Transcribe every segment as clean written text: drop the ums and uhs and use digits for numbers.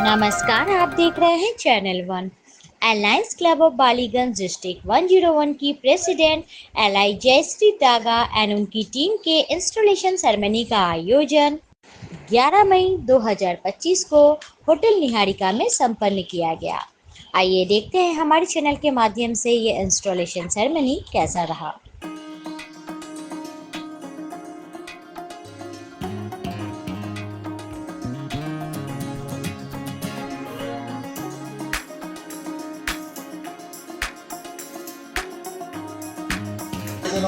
नमस्कार, आप देख रहे हैं channel one. Alliance club of Ballygunge district 101 की president LI Jayashree Daga and उनकी टीम के इंस्टॉलेशन सेरेमनी का आयोजन 11 मई 2025 को होटल निहारिका में संपन्न किया गया। आइए देखते हैं हमारे चैनल के माध्यम से ये इंस्टॉलेशन सेरेमनी कैसा रहा।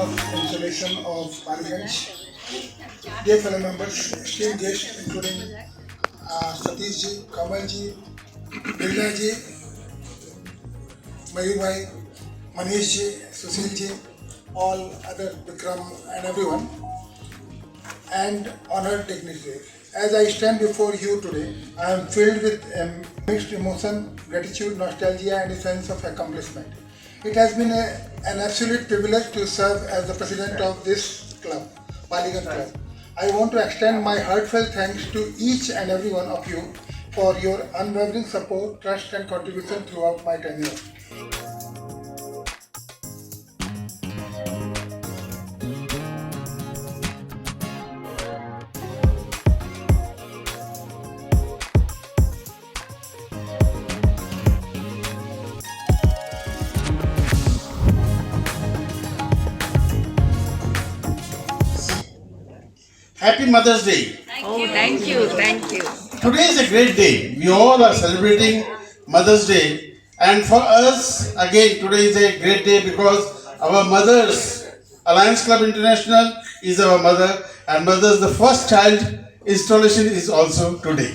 Of installation of Paliganj. Dear fellow members, esteemed guests including Satish ji, Kamal ji, Birla ji, Mayur bhai, Manish ji, Sushil ji, all other Vikram and everyone, and honored dignitaries. As I stand before you today, I am filled with mixed emotion, gratitude, nostalgia, and a sense of accomplishment. It has been an absolute privilege to serve as the president of this club, Paliganj Club. I want to extend my heartfelt thanks to each and every one of you for your unwavering support, trust and contribution throughout my tenure. Happy Mother's Day. Thank you. Today is a great day. We all are celebrating Mother's Day. And for us, again, today is a great day because our mothers, Alliance Club International is our mother, and mother's the first child installation is also today.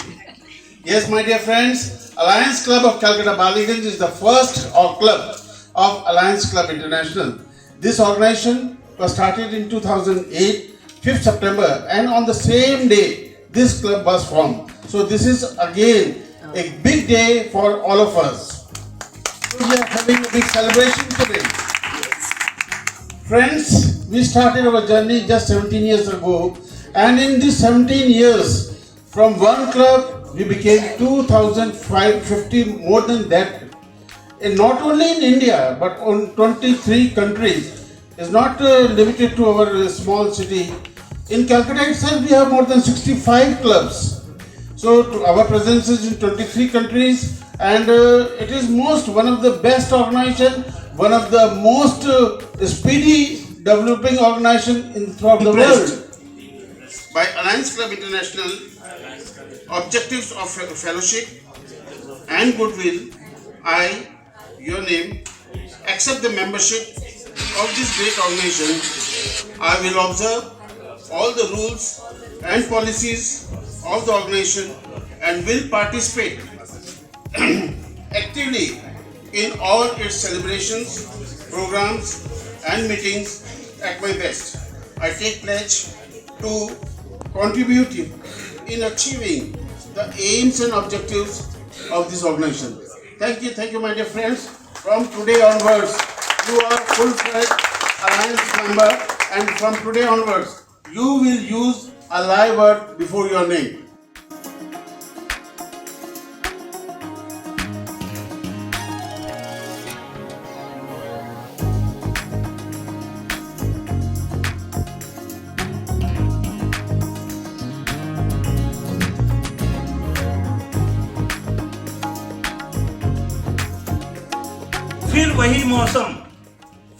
Yes, my dear friends, Alliance Club of Calcutta Ballygunge is the first club of Alliance Club International. This organization was started in 2008, 5th September, and on the same day, this club was formed. So this is again a big day for all of us. So we are having a big celebration today. Friends, we started our journey just 17 years ago, and in these 17 years, from one club, we became 2,550, more than that. And not only in India, but on 23 countries. It's not limited to our small city. In Calcutta itself, we have more than 65 clubs. So our presence is in 23 countries, and it is one of the best organization, one of the most speedy developing organization throughout the world. By Alliance Club International, objectives of fellowship and goodwill, I, your name, accept the membership of this great organization. I will observe all the rules and policies of the organization and will participate actively in all its celebrations, programs and meetings at my best. I take pledge to contribute in achieving the aims and objectives of this organization. Thank you my dear friends. From today onwards, you are full-fledged Alliance member, and from today onwards, you will use a live word before your name.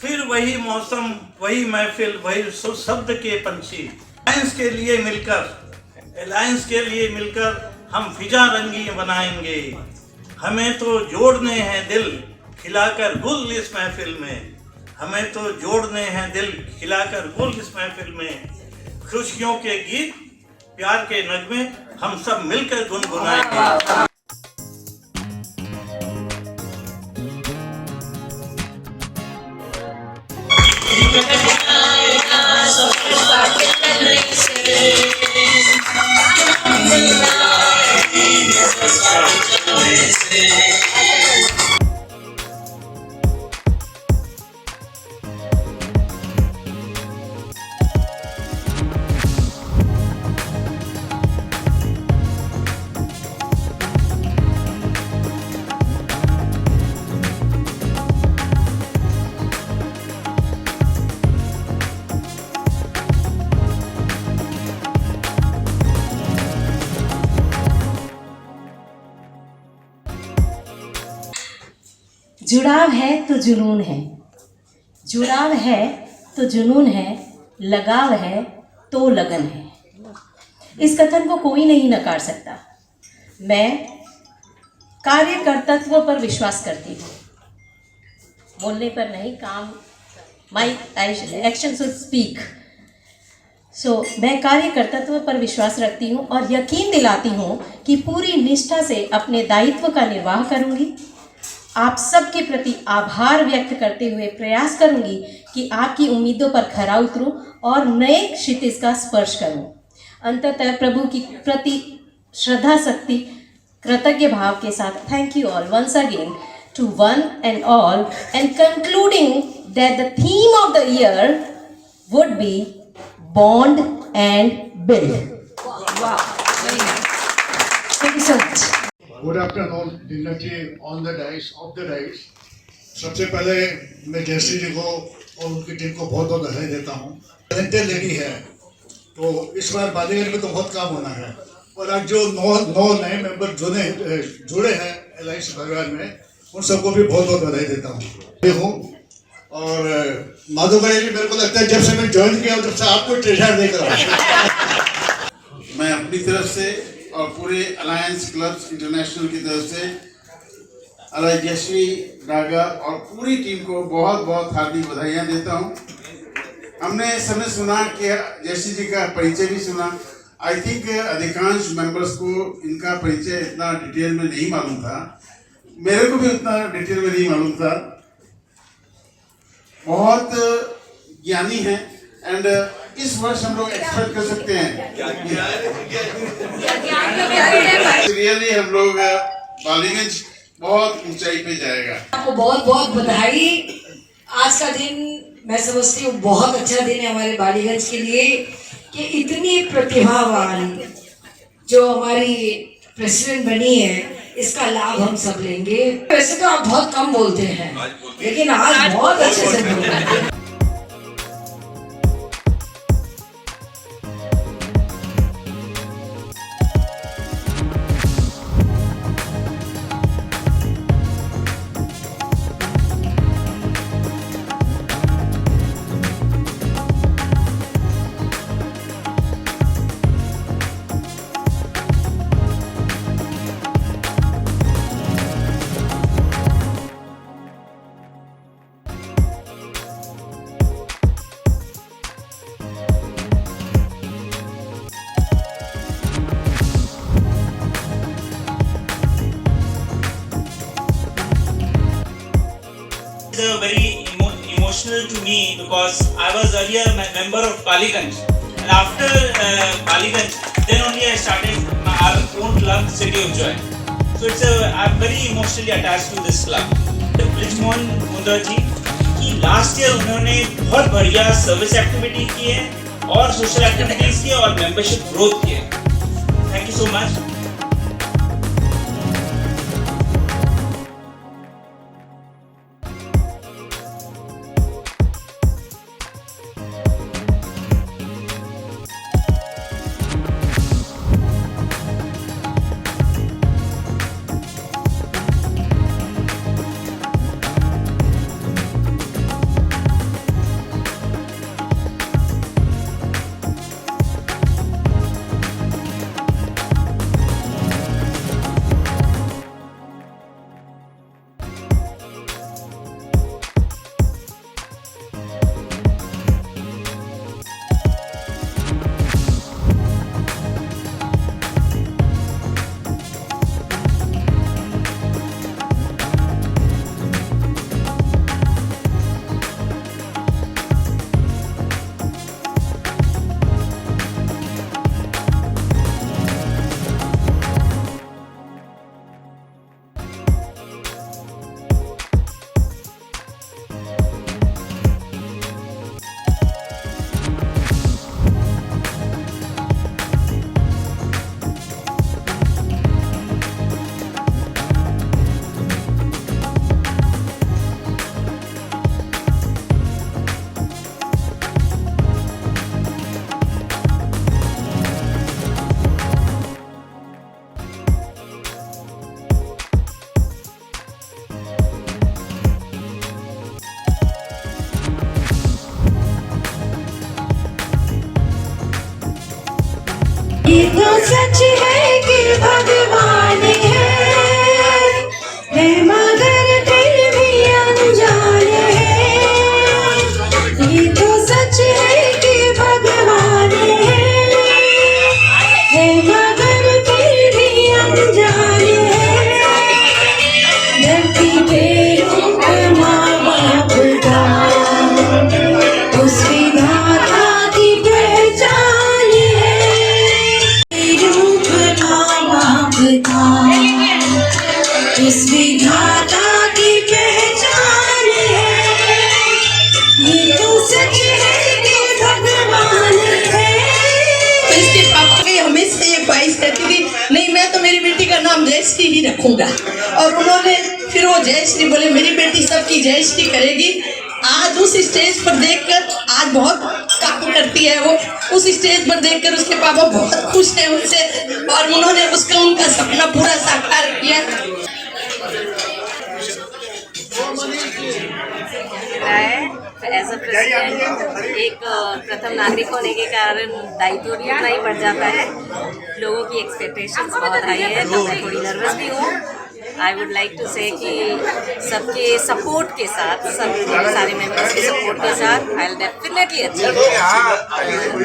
फिर वही मौसम, वही महफिल, वही शब्द के पंछी। Alliance के लिए मिलकर हम फिजा रंगी बनाएंगे। हमें तो जोड़ने हैं दिल खिलाकर गुल इस महफिल में। हमें तो जोड़ने हैं दिल खिलाकर गुल इस महफिल में। खुशियों के गीत, प्यार के नगमे हम सब मिलकर गुनगुनाएंगे। जुड़ाव है तो जुनून है, जुड़ाव है तो जुनून है, लगाव है तो लगन है। इस कथन को कोई नहीं नकार सकता। मैं कार्यकर्तृत्व पर विश्वास करती हूँ, बोलने पर नहीं, काम, माई एक्शन शुड स्पीक। मैं कार्यकर्तृत्व पर विश्वास रखती हूँ और यकीन दिलाती हूँ कि पूरी निष्ठा से अपने दायित्व का निर्वाह करूँगी। आप सबके प्रति आभार व्यक्त करते हुए प्रयास करूँगी कि आपकी उम्मीदों पर खरा उतरूँ और नए क्षितिज का स्पर्श करूँ। अंततः प्रभु की प्रति श्रद्धा शक्ति कृतज्ञ भाव के साथ thank you all once again to one and all and concluding that the theme of the year would be bond and build. Wow, very nice. Thank you so much. Good afternoon dignity on the dice of the dice. सबसे पहले मैं जयश्री जी को और उनकी team को बहुत बहुत बधाई देता हूँ। टैलेंटेड लेडी है, तो इस बार बालीगंज में तो बहुत काम होना है। और आज जो नौ नए मेंबर जुड़े हैं एलायंस परिवार में, उन सबको भी बहुत बहुत बधाई देता हूँ। और माधव भाई जी, मेरे को लगता है जब से मैं ज्वाइन किया तब से आपको ट्रेजर देख रहा हूँ। मैं अपनी तरफ से और पूरे अलायंस क्लब्स इंटरनेशनल की तरफ से अलाय जयश्री डागा और पूरी टीम को बहुत बहुत हार्दिक बधाइयाँ देता हूँ। हमने समय सुना कि जयश्री जी का परिचय भी सुना। आई थिंक अधिकांश मेंबर्स को इनका परिचय इतना डिटेल में नहीं मालूम था, मेरे को भी उतना डिटेल में नहीं मालूम था। बहुत ज्ञानी है एंड इस वर्ष हम लोग एक्सपेक्ट कर सकते हैं रियली हम लोग बालीगंज बहुत ऊंचाई पे जाएगा। आपको बहुत बहुत बधाई। आज का दिन मैं समझती हूँ बहुत अच्छा दिन है हमारे बालीगंज के लिए कि इतनी प्रतिभावान जो हमारी प्रेसिडेंट बनी है, इसका लाभ हम सब लेंगे। वैसे तो आप बहुत कम बोलते हैं, लेकिन आज बहुत अच्छे से बोल रहे हैं। Very emotional to me because I was earlier a member of Paliganj, and after Paliganj, then only I started our own club, City of Joy. So I'm very emotionally attached to this club. Brijmohan Mundra जी की last year उन्होंने बहुत बढ़िया service activity की है और social activities की और membership growth की है। Thank you so much. ये तो सच है कि भगवान है मगर फिर भी अनजान है। ये तो सच है कि भगवान है मगर फिर भी अनजान है। धरती पे रूप माँ बाप का उस विधाता की पहचान है। रूप माँ बाप का उस विधाता की पहचान है। ये तो सच है कि भगवान है। तो इसके पापा की हमेशा ये ख्वाहिश रहती थी, नहीं मैं तो मेरी बेटी का नाम जयश्री ही रखूंगा। और उन्होंने फिर वो जयश्री बोले, मेरी बेटी सबकी जयश्री करेगी। आज उस स्टेज पर देखकर आज बहुत काम करती है वो। उस स्टेज पर देखकर उसके पापा बहुत खुश हैं उनसे, और उन्होंने उसका उनका सपना पूरा साकार किया। एज अ प्रेसिडेंट एक प्रथम नागरिक होने के कारण दायित्व भी उतना ही बढ़ जाता है। लोगों की एक्सपेक्टेशंस बहुत हाई है, तो मैं थोड़ी नर्वस भी हूँ। आई वुड लाइक टू से कि सबके सपोर्ट के साथ, सब सारे मेंबर्स के सपोर्ट के साथ आई विल डेफिनेटली अचीव।